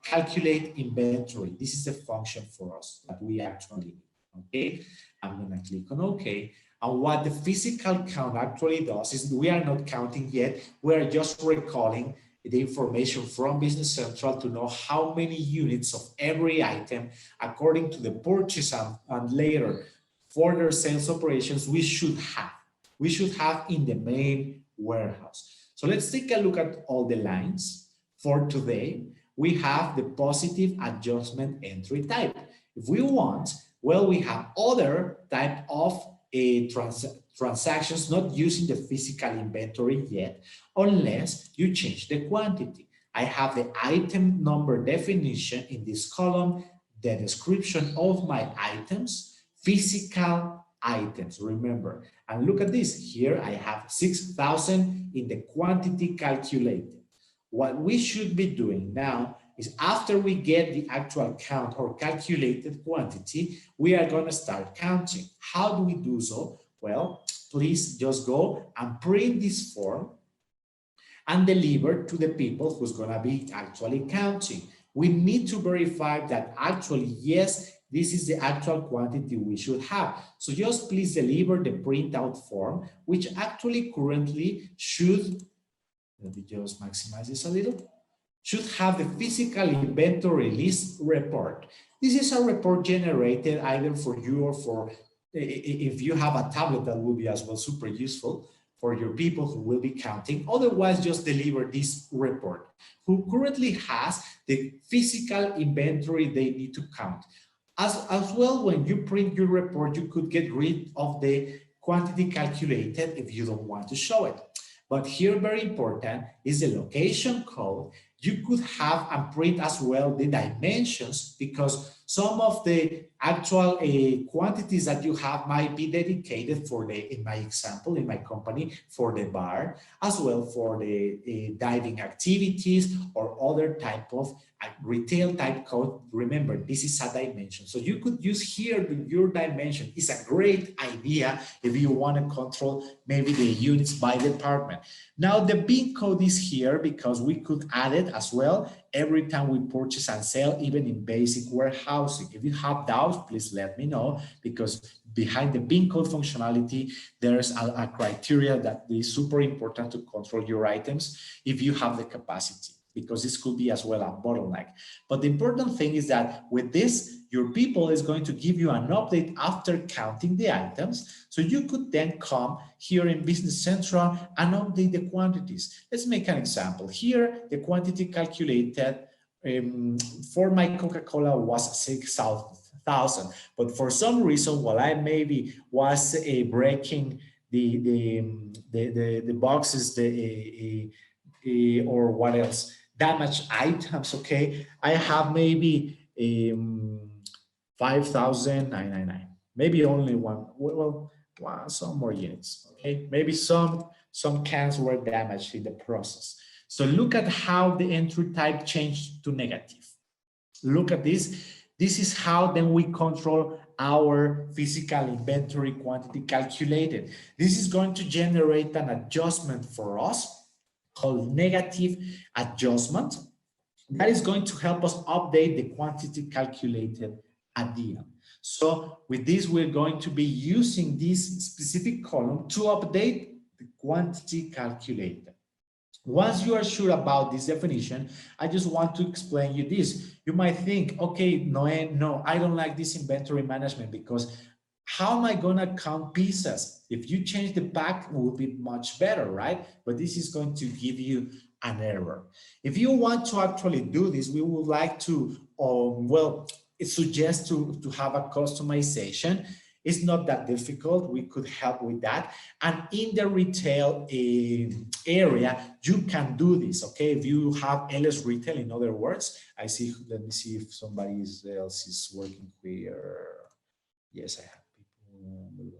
calculate inventory. This is a function for us that we actually need. Okay, I'm going to click on OK. And what the physical count actually does is we are not counting yet. We are just recalling the information from Business Central to know how many units of every item according to the purchase and later further sales operations we should have. We should have in the main warehouse. So let's take a look at all the lines. For today, we have the positive adjustment entry type. If we want, well, we have other type of transactions not using the physical inventory yet, unless you change the quantity. I have the item number definition in this column, the description of my items, physical items, remember. And look at this, here I have 6,000 in the quantity calculated. What we should be doing now is after we get the actual count or calculated quantity, we are going to start counting. How do we do so? Well, please just go and print this form and deliver to the people who's going to be actually counting. We need to verify that actually, yes, this is the actual quantity we should have. So just please deliver the printout form, which actually currently should, let me just maximize this a little, should have the physical inventory list report. This is a report generated either for you or for, if you have a tablet, that will be as well super useful for your people who will be counting. Otherwise, just deliver this report. Who currently has the physical inventory they need to count. As well, when you print your report, you could get rid of the quantity calculated if you don't want to show it. But here, very important, is the location code. You could have and print as well the dimensions, because some of the actual quantities that you have might be dedicated for the, in my example, in my company, for the bar, as well for the diving activities or other type of retail type code. Remember, this is a dimension. So you could use here your dimension. It's a great idea if you want to control maybe the units by department. Now the bin code is here because we could add it as well every time we purchase and sell, even in basic warehousing. If you have doubts, please let me know, because behind the bin code functionality, there's a criteria that is super important to control your items if you have the capacity, because this could be as well a bottleneck. But the important thing is that with this, your people is going to give you an update after counting the items. So you could then come here in Business Central and update the quantities. Let's make an example. Here, the quantity calculated for my Coca-Cola was 6,000. But for some reason, while I maybe was breaking the boxes, or what else, damaged items, okay, I have maybe 5,999, maybe only one, well, some more units, okay, maybe some cans were damaged in the process. So look at how the entry type changed to negative. Look at this. This is how then we control our physical inventory quantity calculated. This is going to generate an adjustment for us called negative adjustment. That is going to help us update the quantity calculated at the end. So with this, we're going to be using this specific column to update the quantity calculated. Once you are sure about this definition, I just want to explain you this. You might think, okay, no, I don't like this inventory management, because how am I going to count pieces? If you change the pack, it will be much better, right? But this is going to give you an error. If you want to actually do this, we would like to, well, suggest to have a customization. It's not that difficult. We could help with that. And in the retail area, you can do this, okay? If you have LS retail, in other words, I see, let me see if somebody else is working here. Yes, I have people.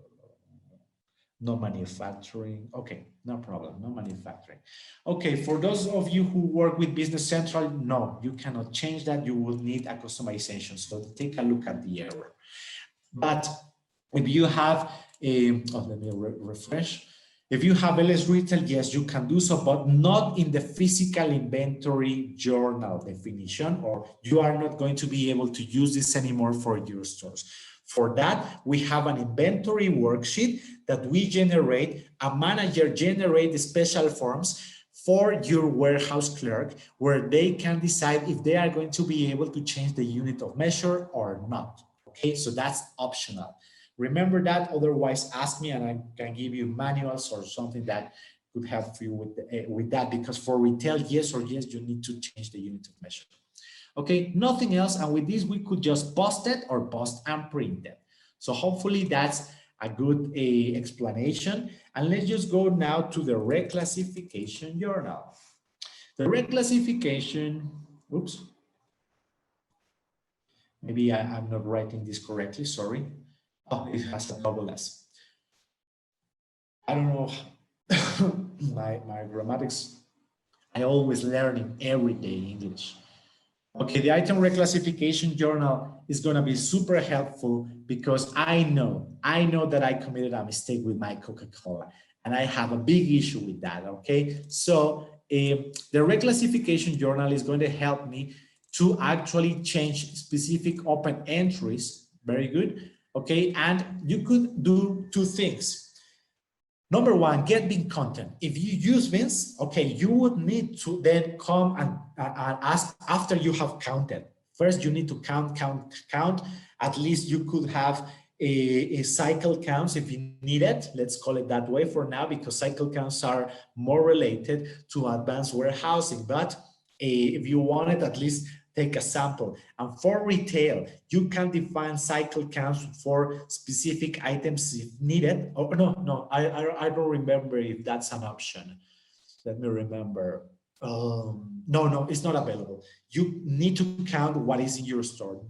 No manufacturing. Okay, no problem, no manufacturing. Okay, for those of you who work with Business Central, no, you cannot change that. You will need a customization. So take a look at the error. But if you have let me refresh. If you have LS Retail, yes, you can do so, but not in the physical inventory journal definition, or you are not going to be able to use this anymore for your stores. For that, we have an inventory worksheet that we generate. A manager generates special forms for your warehouse clerk, where they can decide if they are going to be able to change the unit of measure or not. Okay, so that's optional. Remember that, otherwise ask me and I can give you manuals or something that could help you with that, because for retail, yes or yes, you need to change the unit of measure. Okay, nothing else. And with this, we could just post it or post and print it. So hopefully that's a good explanation. And let's just go now to the Reclassification Journal. The Reclassification, oops. Maybe I'm not writing this correctly, sorry. Oh, it has a double S. I don't know, my grammatics, I always learning every day English. Okay, the item reclassification journal is going to be super helpful, because I know that I committed a mistake with my Coca-Cola, and I have a big issue with that, okay? So the reclassification journal is going to help me to actually change specific open entries. Very good, okay? And you could do two things. Number one, get bin content. If you use bins, okay, you would need to then come and ask after you have counted. First, you need to count. At least you could have a cycle counts if you need it. Let's call it that way for now, because cycle counts are more related to advanced warehousing. But if you want it, at least take a sample. And for retail, you can define cycle counts for specific items if needed. Oh, no, I don't remember if that's an option. Let me remember. No, it's not available. You need to count what is in your store.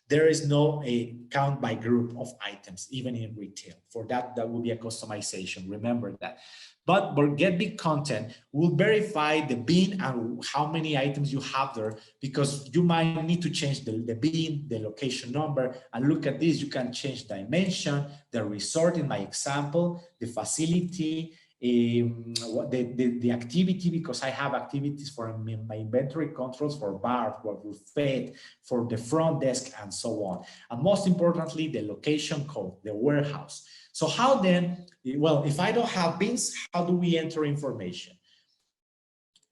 There is no a count by group of items, even in retail. For that, that will be a customization. Remember that. But for get big content, we'll verify the bin and how many items you have there, because you might need to change the bin, the location number, and look at this. You can change dimension, the resort in my example, the facility, the activity, because I have activities for my inventory controls for bar, for buffet, for the front desk, and so on. And most importantly, the location code, the warehouse. So how then, well, if I don't have bins, how do we enter information?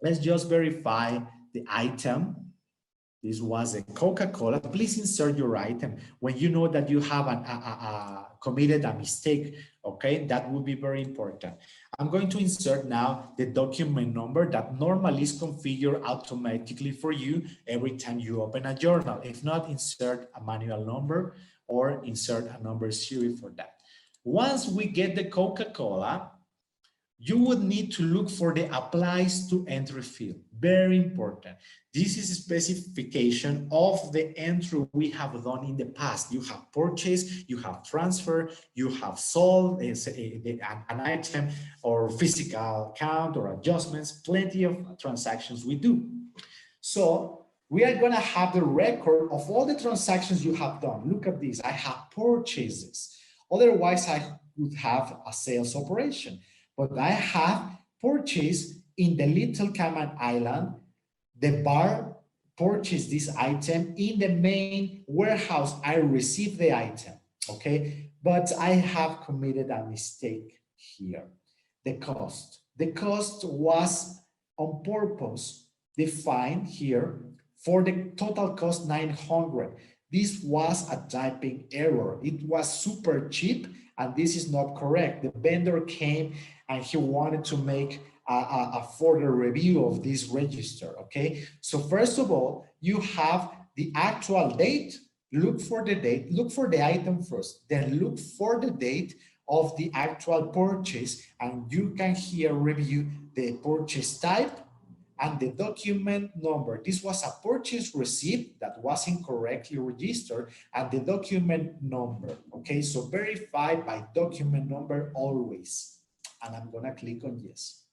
Let's just verify the item. This was a Coca-Cola. Please insert your item when you know that you have committed a mistake. Okay, that would be very important. I'm going to insert now the document number that normally is configured automatically for you every time you open a journal. If not, insert a manual number or insert a number series for that. Once we get the Coca-Cola, you would need to look for the applies to entry field. Very important. This is a specification of the entry we have done in the past. You have purchase, you have transfer, you have sold an item or physical count or adjustments, plenty of transactions we do. So we are going to have the record of all the transactions you have done. Look at this. I have purchases. Otherwise, I would have a sales operation. But I have purchased in the Little Cayman Island. The bar purchased this item in the main warehouse. I received the item, okay? But I have committed a mistake here. The cost. The cost was on purpose defined here for the total cost 900. This was a typing error. It was super cheap, and this is not correct. The vendor came and he wanted to make a further review of this register, okay? So first of all, you have the actual date. Look for the date, look for the item first, then look for the date of the actual purchase, and you can here review the purchase type and the document number. This was a purchase receipt that was incorrectly registered, and the document number, okay? So verify by document number always. And I'm gonna click on yes.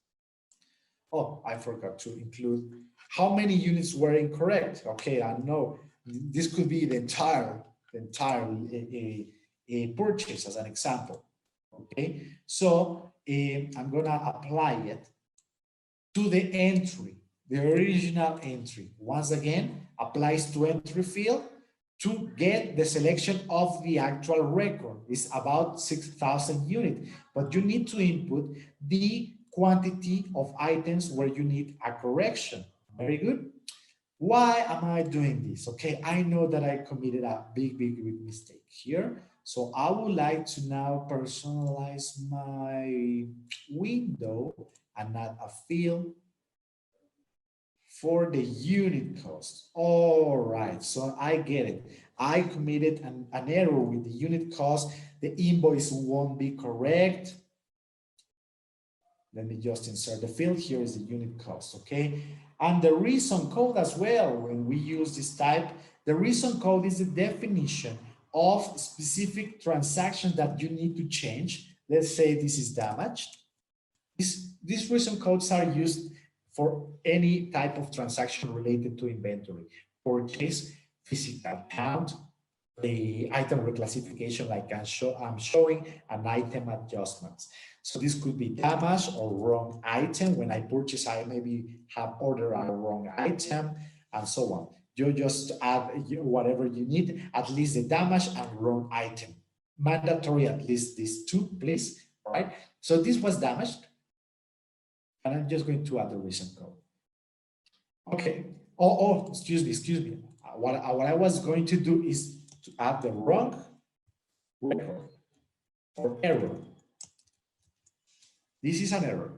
Oh, I forgot to include how many units were incorrect. Okay, I know this could be the entire purchase as an example. Okay, so I'm gonna apply it to the entry, the original entry. Once again, applies to entry field to get the selection of the actual record. It's about 6,000 units, but you need to input the quantity of items where you need a correction. Very good. Why am I doing this? Okay, I know that I committed a big mistake here. So I would like to now personalize my window and add a field for the unit cost. All right, so I get it. I committed an error with the unit cost. The invoice won't be correct. Let me just insert the field. Here is the unit cost, okay? And the reason code as well, when we use this type, the reason code is the definition of specific transactions that you need to change. Let's say this is damaged. These reason codes are used for any type of transaction related to inventory, purchase, physical count, the item reclassification like I'm showing, and item adjustments. So this could be damage or wrong item. When I purchase, I maybe have ordered a wrong item and so on. You just add whatever you need, at least the damage and wrong item. Mandatory at least these two, please, all right? So this was damaged. And I'm just going to add the reason code. Okay. Oh, excuse me. what I was going to do is to add the wrong record or error. This is an error.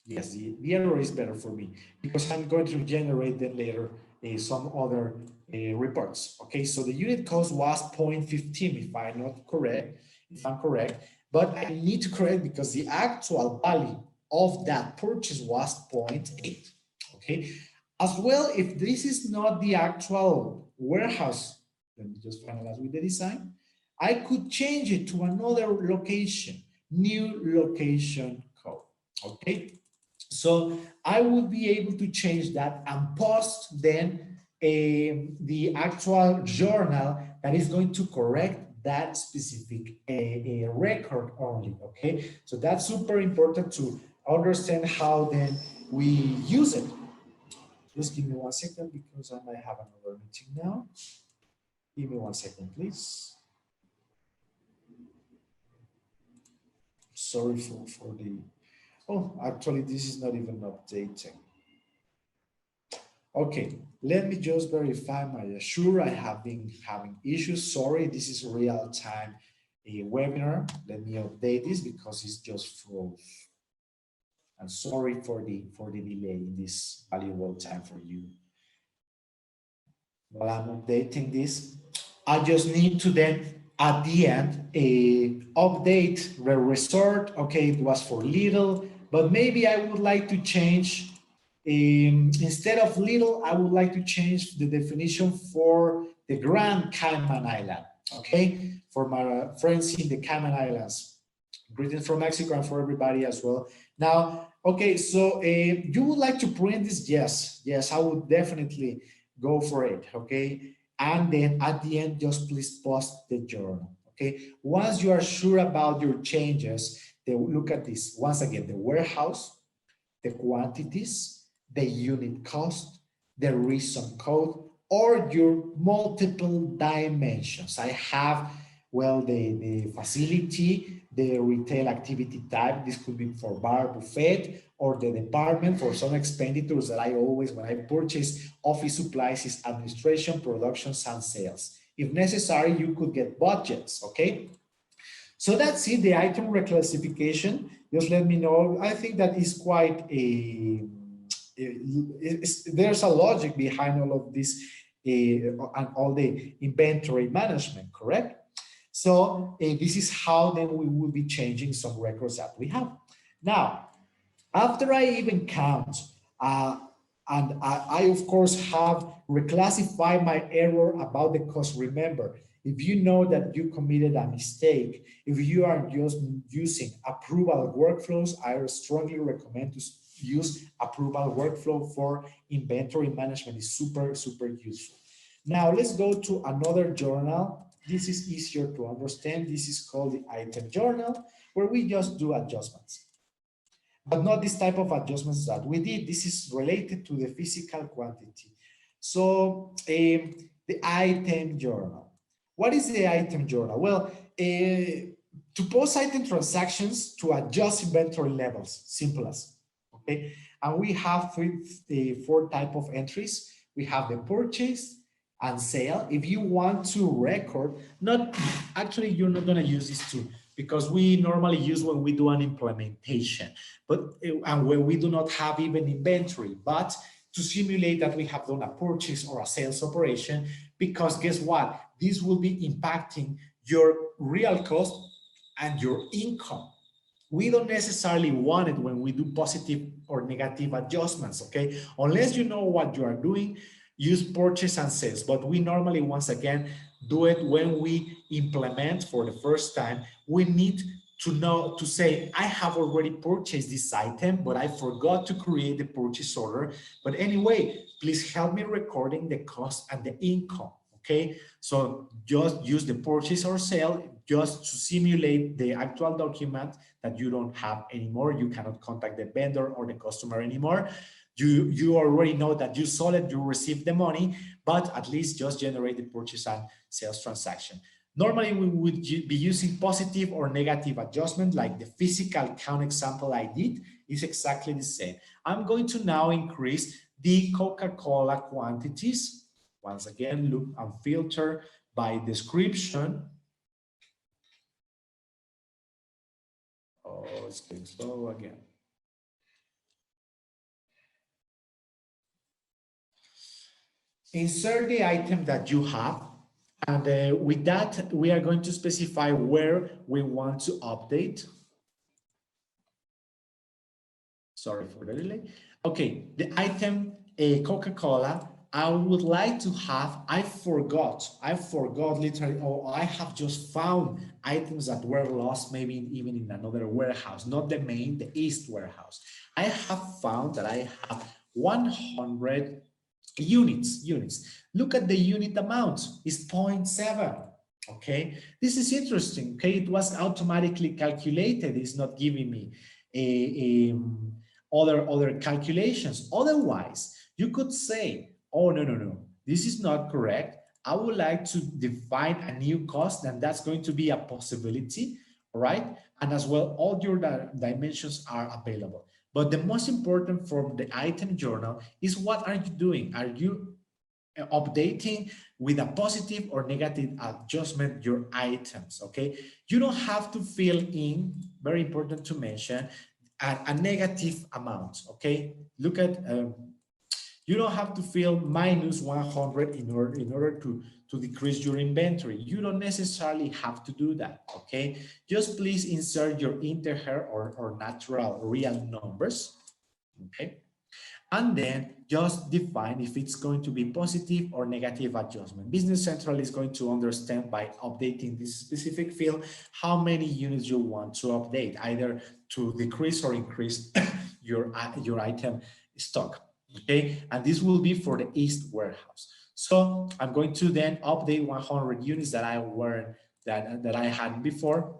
Yes, the error is better for me because I'm going to generate then later some other reports. Okay, so the unit cost was 0.15 if I'm correct, but I need to correct because the actual value of that purchase was 0.8. Okay, as well, if this is not the actual warehouse, let me just finalize with the design. I could change it to another location, new location code. Okay, so I will be able to change that and post then the actual journal that is going to correct that specific record only. Okay, so that's super important to understand how then we use it. Just give me 1 second because I might have another meeting now. Give me 1 second, please. Sorry for the, oh, actually this is not even updating. Okay, let me just verify my Assure. I have been having issues. Sorry, this is real-time webinar. Let me update this because it's just froze. I'm sorry for the delay in this valuable time for you. While I'm updating this, I just need to then at the end update the resort. Okay, it was for little, but maybe I would like to change instead of little, I would like to change the definition for the Grand Cayman Island. Okay, for my friends in the Cayman Islands. Greetings from Mexico and for everybody as well. Now, okay, so you would like to print this? Yes, yes, I would definitely go for it. Okay, and then at the end, just please post the journal. Okay, once you are sure about your changes, they will look at this once again: the warehouse, the quantities, the unit cost, the reason code, or your multiple dimensions. I have, well, the facility, the retail activity type. This could be for bar, buffet, or the department. For some expenditures that I always, when I purchase office supplies, is administration, productions, and sales. If necessary, you could get budgets, okay? So that's it, the item reclassification. Just let me know. I think that is quite there's a logic behind all of this and all the inventory management, correct? So this is how then we will be changing some records that we have. Now, after I even count, and I of course have reclassified my error about the cost. Remember, if you know that you committed a mistake, if you are just using approval workflows, I strongly recommend to use approval workflow for inventory management. Is super, super useful. Now let's go to another journal. This is easier to understand. This is called the item journal, where we just do adjustments. But not this type of adjustments that we did. This is related to the physical quantity. So the item journal. What is the item journal? Well, to post item transactions to adjust inventory levels, simple as, okay? And we have four type of entries. We have the purchase and sale. If you want to record, actually you're not gonna use these two because we normally use when we do an implementation, and when we do not have even inventory, but to simulate that we have done a purchase or a sales operation, because guess what? This will be impacting your real cost and your income. We don't necessarily want it when we do positive or negative adjustments, okay? Unless you know what you are doing, use purchase and sales. But we normally, once again, do it when we implement for the first time. We need to know, to say, I have already purchased this item, but I forgot to create the purchase order. But anyway, please help me recording the cost and the income, okay? So just use the purchase or sale just to simulate the actual document that you don't have anymore. You cannot contact the vendor or the customer anymore. You already know that you sold it, you received the money, but at least just generate the purchase and sales transaction. Normally, we would be using positive or negative adjustment, like the physical count example I did is exactly the same. I'm going to now increase the Coca-Cola quantities. Once again, look and filter by description. Oh, it's getting slow again. Insert the item that you have, and with that, we are going to specify where we want to update. Sorry for the delay. Okay, the item Coca-Cola, I would like to have, I forgot literally, or I have just found items that were lost, maybe even in another warehouse, not the main, the East warehouse. I have found that I have 100 units. Look at the unit amount, it's 0.7. Okay, this is interesting. Okay, it was automatically calculated. It's not giving me other calculations. Otherwise, you could say, oh, no, this is not correct. I would like to define a new cost, and that's going to be a possibility, right? And as well, all your dimensions are available. But the most important from the item journal is, what are you doing? Are you updating with a positive or negative adjustment your items? Okay, you don't have to fill in, very important to mention, a negative amount. Okay, look at you don't have to fill minus 100 in order to decrease your inventory. You don't necessarily have to do that. Okay, just please insert your integer or natural real numbers. Okay, and then just define if it's going to be positive or negative adjustment. Business Central is going to understand by updating this specific field how many units you want to update, either to decrease or increase your item stock. Okay, and this will be for the East warehouse. So I'm going to then update 100 units that I had before,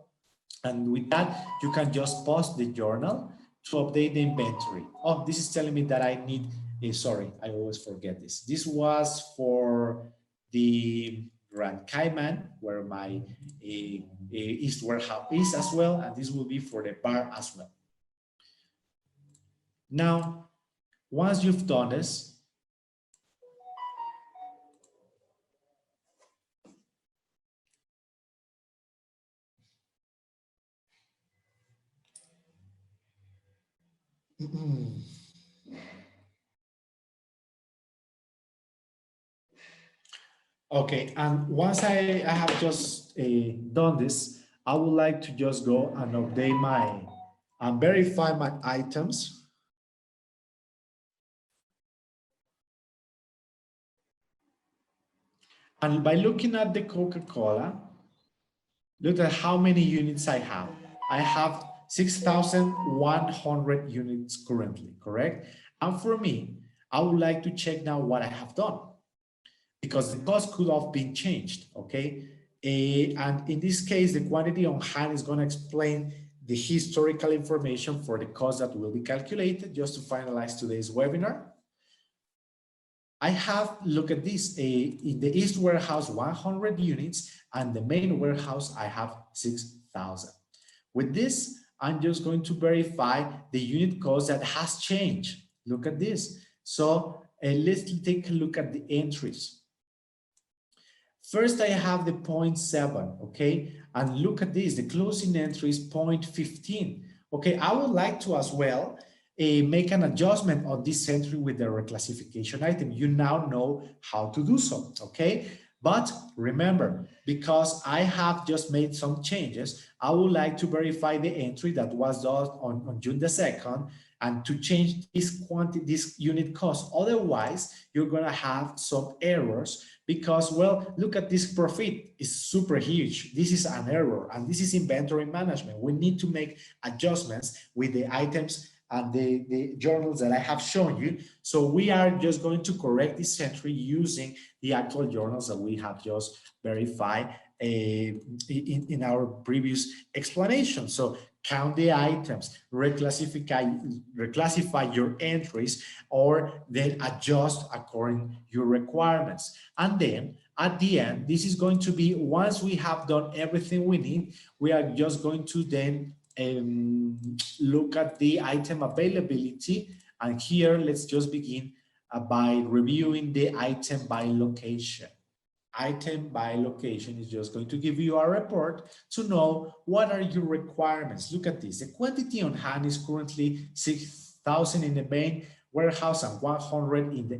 and with that you can just pause the journal to update the inventory. Oh, this is telling me that I need, sorry, I always forget this. This was for the Grand Cayman, where my East warehouse is as well, and this will be for the bar as well. Now, once you've done this, okay, and once I have just done this, I would like to just go and update and verify my items. And by looking at the Coca-Cola, look at how many units I have. I have 6,100 units currently, correct? And for me, I would like to check now what I have done, because the cost could have been changed, okay? And in this case, the quantity on hand is going to explain the historical information for the cost that will be calculated. Just to finalize today's webinar, I have, look at this, in the East warehouse, 100 units, and the main warehouse, I have 6,000. With this, I'm just going to verify the unit cost that has changed. Look at this. So let's take a look at the entries. First, I have the 0.7, okay? And look at this, the closing entry is 0.15. Okay, I would like to as well make an adjustment on this entry with the reclassification item. You now know how to do so, okay? But remember, because I have just made some changes, I would like to verify the entry that was done on June the 2nd and to change this quantity, this unit cost. Otherwise, you're gonna have some errors because, well, look at this profit, it's super huge. This is an error, and this is inventory management. We need to make adjustments with the items and the journals that I have shown you. So we are just going to correct this entry using the actual journals that we have just verified in our previous explanation. So count the items, reclassify your entries, or then adjust according to your requirements. And then at the end, this is going to be, once we have done everything we need, we are just going to then look at the item availability. And here, let's just begin by reviewing the item by location. Item by location is just going to give you a report to know what are your requirements. Look at this. The quantity on hand is currently 6,000 in the main warehouse and 100 in the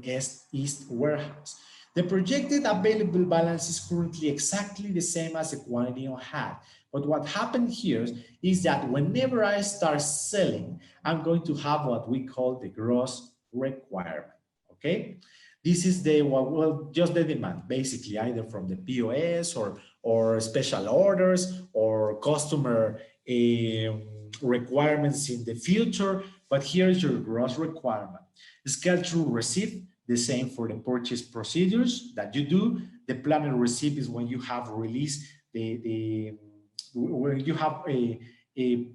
east warehouse. The projected available balance is currently exactly the same as the quantity on hand. But what happened here is that whenever I start selling, I'm going to have what we call the gross requirement, okay? This is the, well, just the demand, basically, either from the POS or special orders or customer requirements in the future. But here's your gross requirement. Scheduled receipt, the same for the purchase procedures that you do. The planned receipt is when you have released when you have a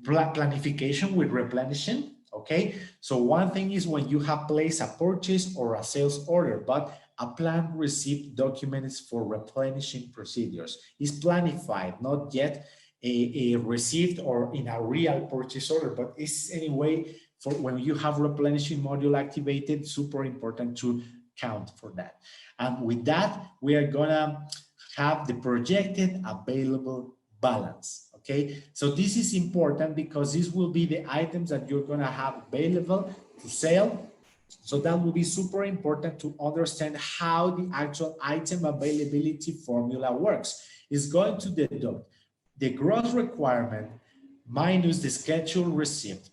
planification with replenishing. Okay, so one thing is when you have placed a purchase or a sales order, but a planned receipt document is for replenishing procedures. It's planified, not yet a receipt or in a real purchase order, but it's anyway for when you have replenishing module activated, super important to count for that. And with that, we are gonna have the projected available balance. Okay, so this is important because this will be the items that you're going to have available to sell. So that will be super important to understand how the actual item availability formula works. It's going to deduct the gross requirement minus the scheduled receipt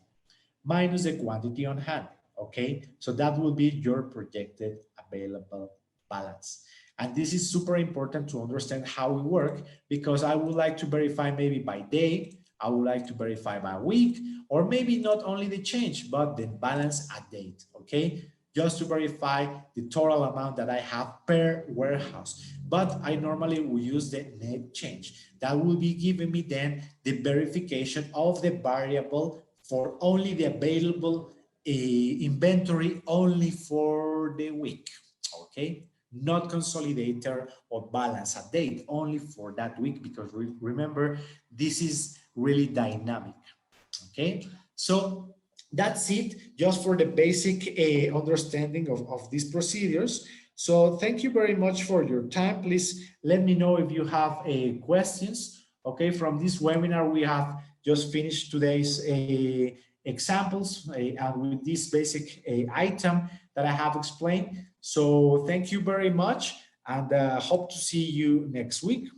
minus the quantity on hand. Okay, so that will be your projected available balance. And this is super important to understand how we work, because I would like to verify maybe by day, I would like to verify by week, or maybe not only the change, but the balance at date, okay? Just to verify the total amount that I have per warehouse. But I normally will use the net change. That will be giving me then the verification of the variable for only the available inventory only for the week, okay? Not consolidator or balance at date, only for that week, because remember, this is really dynamic, okay? So that's it, just for the basic understanding of these procedures. So thank you very much for your time. Please let me know if you have questions, okay? From this webinar, we have just finished today's examples and with this basic item that I have explained. So thank you very much, and hope to see you next week.